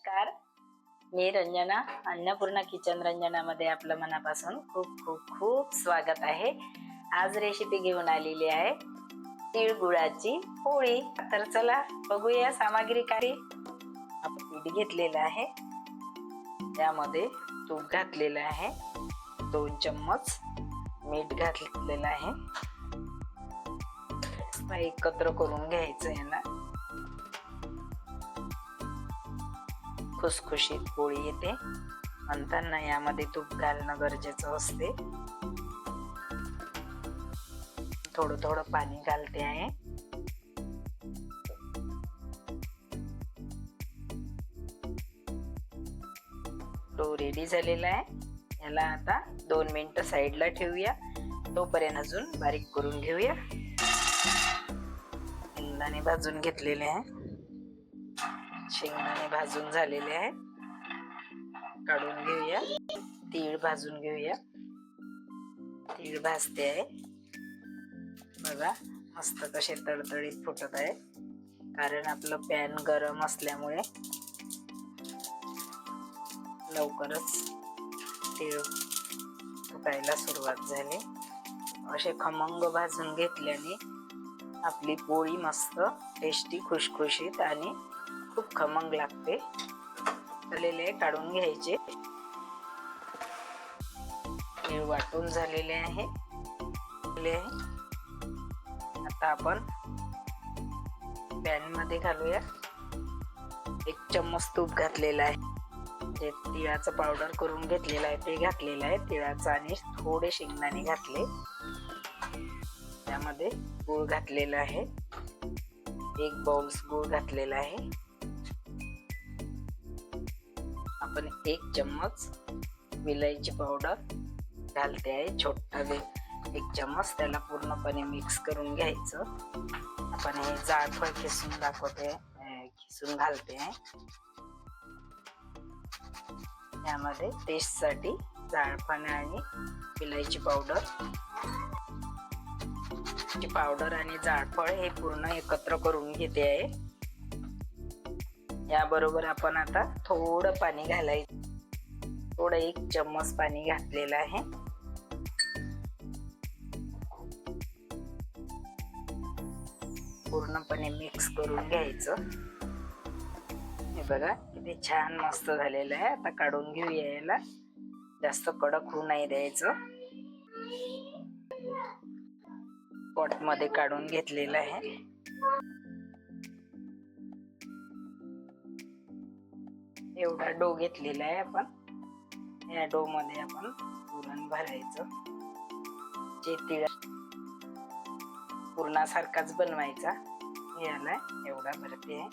नमस्कार, मी रंजना. अन्नपूर्णा किचन रंजनामध्ये आपलं मनापासून खूप खूप खूप स्वागत आहे. आज रेसिपी घेऊन आलेली आहे तिळगुळाची पोळी. तर चला बघूया सामग्री काय. आपण पीठ घेतलेलं आहे, त्यामध्ये तूप घातलेलं आहे, 2 चम्मच मीठ घातलेलं आहे. एकत्र करून घ्यायचं याला. खुसखुशीत पोळी येते म्हणताना यामध्ये तूप घालणं गरजेचं असते. थोडं थोडं पाणी घालते आहे. डो रेडी झालेला आहे. याला आता 2 मिनिटं साईडला ठेवूया. तोपर्यंत अजून बारीक करून घेऊया. शेंगदाणे भाजून घेतलेले आहे. शेंगदाणे भाजून झालेले आहे, काढून घेऊया. तीळ भाजून घेऊया. तीळ भाजते आहे. बघा मस्त कसे तडतडीत फुटत आहे, कारण आपलं पॅन गरम असल्यामुळे लवकरच तीळ फुटायला सुरुवात झाली. असे खमंग भाजून घेतल्याने आपली पोळी मस्त टेस्टी, खुशखुशीत आणि खूप खमंग लागते. झालेले काढून घ्यायचे. तीळ वाटून झालेले आहे. आता आपण पॅन मध्ये घालूया. 1 चम्मच तूप घातलेला आहे. जे तिळाचं पावडर करून घेतलेलं आहे ते घातलेलं आहे. तिळाचं आणि थोडे शेंगदाणे घातले. त्यामध्ये गूळ घातलेला आहे. 1 बाउल गूळ घातलेला आहे. आपण 1 चम्मच विलायची पावडर घालते आहे. छोटा 1 चम्मच. त्याला पूर्णपणे मिक्स करून घ्यायचं. आपण हे जायफळ खिसून दाखवते, खिसून घालते आहे. यामध्ये टेस्ट साठी जायफळ आणि विलायची पावडर आणि जायफळ हे पूर्ण एकत्र करून घेते आहे. याबरोबर आपण आता थोडं पाणी घालायचं. थोडं 1 चम्मच पाणी घातलेलं आहे. पूर्णपणे मिक्स करून घ्यायचं. हे बघा किती छान मस्त झालेलं आहे. आता काढून घेऊया याला. जास्त कडक होऊ नाही द्यायचं. पॉट मध्ये काढून घेतलेलं आहे. एवढा डो घेतलेला आहे आपण. या डो मध्ये आपण पुरण भरायचं. जे तीळ पुरणासारखाच बनवायचा. याला एवढा भरते आहे.